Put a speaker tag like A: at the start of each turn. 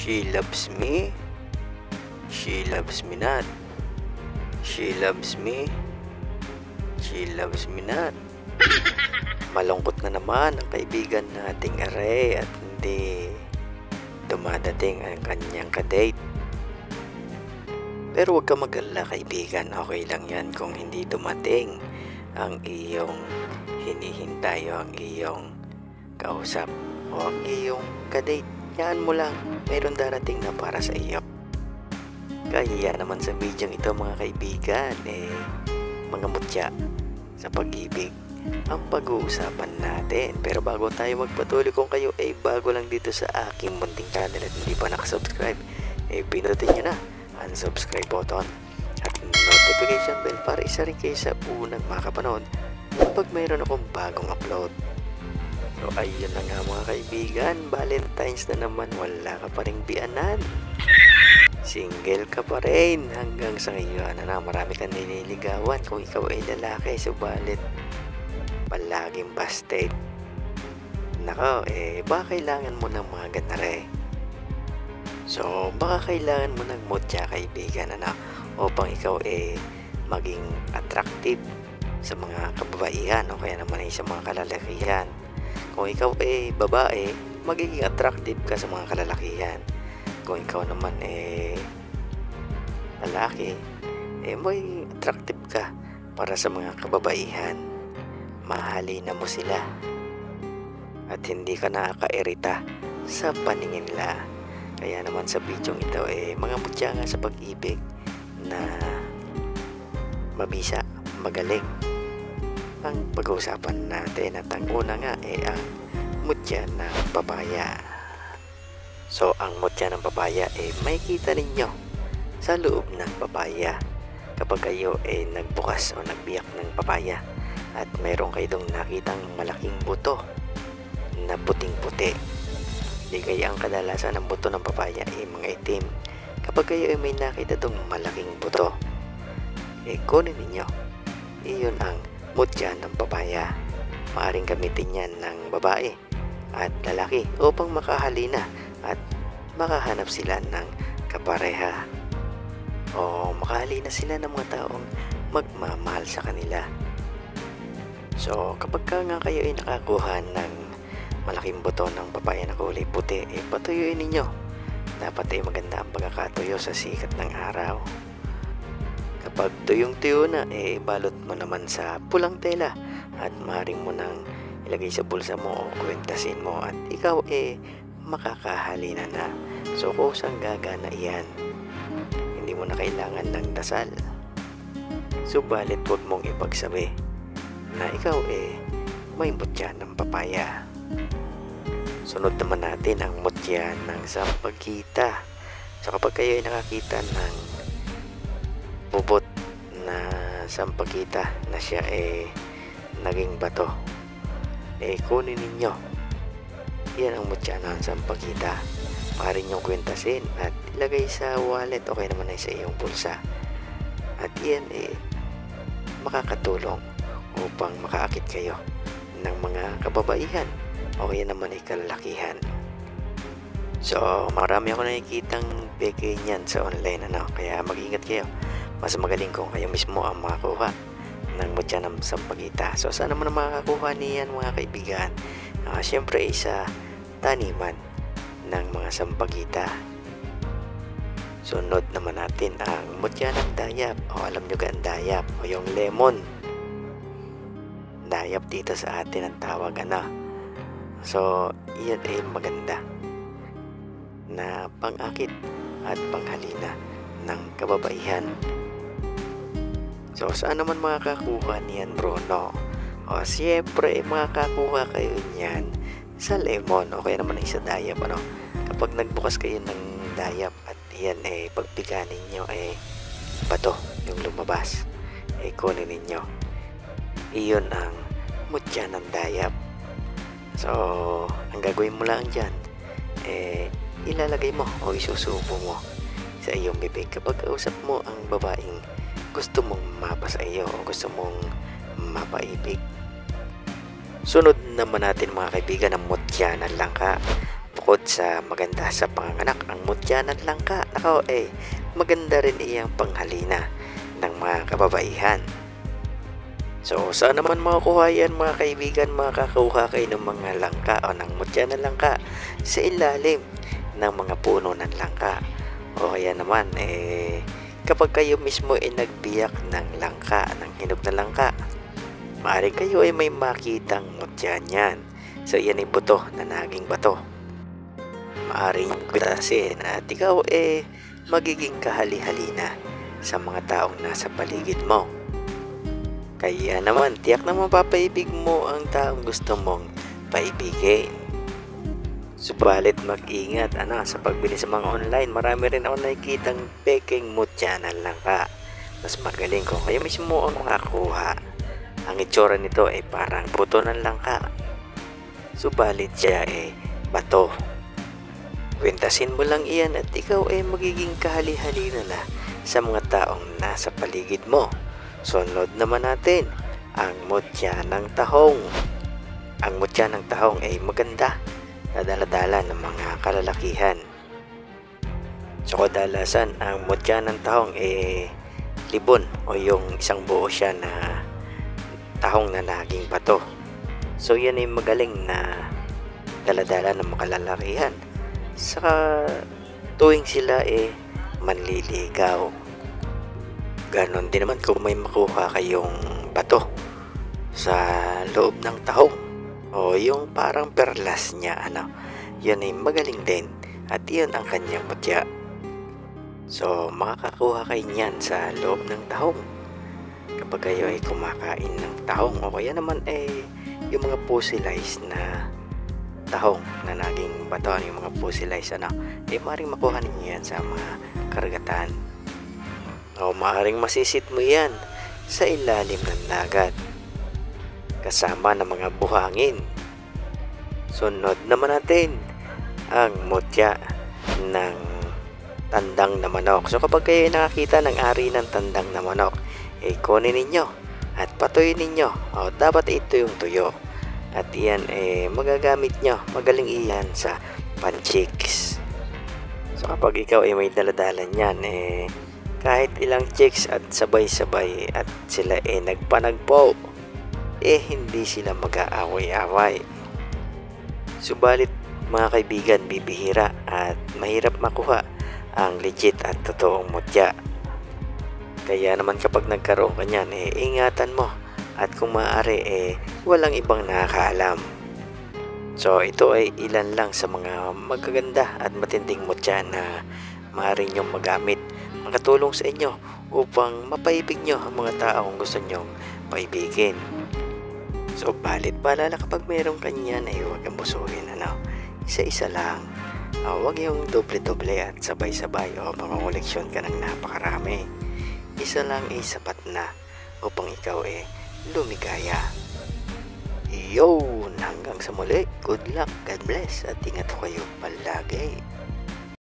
A: She loves me. She loves me not. She loves me. She loves me not. Malungkot na naman ang kaibigan nating Aray at hindi dumadating ang kanyang kadate. Pero huwag ka mag-alala kaibigan, okay lang yan kung hindi dumating ang iyong hinihintay o ang iyong kausap o ang iyong kadate. Yan mo lang, mayroon darating na para sa iyo. Kaya naman sa video ito mga kaibigan, mga mutya sa pag-ibig ang pag-uusapan natin. Pero bago tayo magpatuloy, kung kayo ay bago lang dito sa aking munting channel at hindi pa nakasubscribe, pinutin nyo na ang subscribe button at notification bell para isa rin kayo sa unang makapanood kapag mayroon akong bagong upload. So ayun na nga mga kaibigan, Valentine's na naman, wala ka pa rin bianan. Single ka pa rin hanggang sa ngayon. Marami kang nililigawan kung ikaw ay lalaki, subalit palaging busted. Nako, baka kailangan mo ng mga ganare. So, baka kailangan mo ng mutya kaibigan, upang ikaw maging attractive sa mga kababaihan o kaya naman sa mga kalalakihan. Kung ikaw babae, magiging attractive ka sa mga kalalakihan. Kung ikaw naman lalaki, magiging attractive ka para sa mga kababaihan. Mahalin na mo sila at hindi ka nakakairita sa paningin nila. Kaya naman sa video ito mga mutya nga sa pag-ibig na mabisa, magaling ang pag-uusapan natin. At ang una nga ang mutya ng papaya. So ang mutya ng papaya makikita ninyo sa loob ng papaya kapag kayo nagbukas o nagbiyak ng papaya at mayroon kayo dong nakitang malaking buto na puting-puti. Di kaya ang kadalasan ng buto ng papaya mga itim. Kapag kayo may nakita dong malaking buto, kunin ninyo. Iyon ang mutya ng papaya. Maaring gamitin yan ng babae at lalaki upang makahalina at makahanap sila ng kapareha o makahalina sila ng mga taong magmamahal sa kanila. So kapag nga kayo ay nakakuha ng malaking buto ng papaya na kulay puti, patuyuin ninyo. Dapat maganda ang pagkakatuyo sa sikat ng araw. Kapag tuyong-tuyo na, balot mo naman sa pulang tela at maaaring mo nang ilagay sa bulsa mo o kwentasin mo at ikaw makakahalina na. So kusang gagana iyan. Hindi mo na kailangan ng dasal. Subalit huwag mong ipagsabi na ikaw may mutya ng papaya. Sunod naman natin ang mutya ng sampagita. So kapag kayo ay nakakita ng bubot na sampagita na siya naging bato, kunin ninyo. Yan ang mutya ng sampagita. Maaari niyong kwentasin at ilagay sa wallet o kaya naman sa iyong bulsa. At yan makakatulong upang makaakit kayo ng mga kababaihan o kaya naman kalalakihan. So marami ako nakikitang peke niyan sa online, kaya mag-ingat kayo. Mas magaling kung kayo mismo ang makakuha ng mutya ng sampagita. So sana mo na makakakuha niyan mga kaibigan. Siyempre sa taniman ng mga sampagita. Sunod naman natin ang mutya ng dayap. Alam nyo ang dayap o yung lemon. Dayap dito sa atin ang tawag. So iyan maganda na pang-akit at panghalina ng kababaihan. So saan naman makakakuha niyan bro, O siyempre makakakuha kayo niyan sa lemon o kaya naman sa dayap. Kapag nagbukas kayo ng dayap at yan pagpiga ninyo bato yung lumabas, kunin ninyo. Iyon ang mutya ng dayap. So ang gagawin mo lang dyan ilalagay mo o isusubo mo sa iyong bibig kapag kausap mo ang babaeng gusto mong mapa sa iyo o gusto mong mapaibig. Sunod naman natin mga kaibigan ang mutya ng langka. bukod sa maganda sa panganganak ang mutya ng langka, nako maganda rin iyang panghalina ng mga kababaihan. So saan naman makukuha yan mga kaibigan? Makakakuha kayo ng mga langka o ng mutya ng langka sa ilalim ng mga puno ng langka. O kaya naman kapag kayo mismo nagbiyak ng langka, ng hinog na langka, maaaring kayo may makitang mutya niyan. So yan ay buto na naging bato. Maaaring kutasin at ikaw magiging kahali-halina sa mga taong nasa paligid mo. Kaya naman tiyak na mapapaibig mo ang taong gusto mong paibigin. Subalit mag-ingat sa pagbili sa mga online. Marami rin ako nakikitang peking mutya ng langka. Mas magaling kung kayo mismo ang makakuha. Ang itsura nito ay parang buto ng langka. Subalit siya bato. Kwentasin mo lang iyan at ikaw magiging kahali-halina na sa mga taong nasa paligid mo. Sunod naman natin ang mutya ng tahong. Ang mutya ng tahong ay maganda, kadala-dala ng mga kalalakihan. So kadalasan ang mutya ng tahong libon o yung isang buo siya na tahong na naging bato. So yan ay magaling na daladala ng mga kalalakihan. Saka tuwing sila manliligaw. Ganon din naman kung may makuha kayong bato sa loob ng tahong o yung parang perlas niya, yun ay magaling din at yun ang kanyang mutya. So makakakuha kayo niyan sa loob ng tahong kapag kayo ay kumakain ng tahong o kaya naman yung mga fossilized na tahong na naging bato, yung mga fossilized maaaring makuha ninyo yan sa mga karagatan o maaaring masisit mo yan sa ilalim ng dagat kasama ng mga buhangin. Sunod naman natin ang mutya ng tandang na manok. So kapag kayo nakakita ng ari ng tandang na manok, kunin ninyo at patuyin ninyo. Dapat ito yung tuyo. At iyan magagamit nyo. Magaling iyan sa panchicks. So kapag ikaw may daladalan yan, kahit ilang chicks at sabay-sabay at sila nagpanagpo, hindi sila mag-aaway-away. Subalit mga kaibigan, bibihira at mahirap makuha ang legit at totoong mutya. Kaya naman kapag nagkaroon ka niyan, ingatan mo at kung maaari walang ibang nakakaalam. So ito ay ilan lang sa mga magaganda at matinding mutya na maaari nyong magamit, makatulong sa inyo upang mapaibig nyo ang mga taong gusto nyong paibigin. So balit paalala, kapag mayroong kanyan huwag kang busuhin, isa-isa lang. Huwag yung doble-doble at sabay-sabay o makakoleksyon ka ng napakarami. Isa lang sapat na upang ikaw lumigaya. Yun, hanggang sa muli. Good luck, God bless at ingat kayo palagi.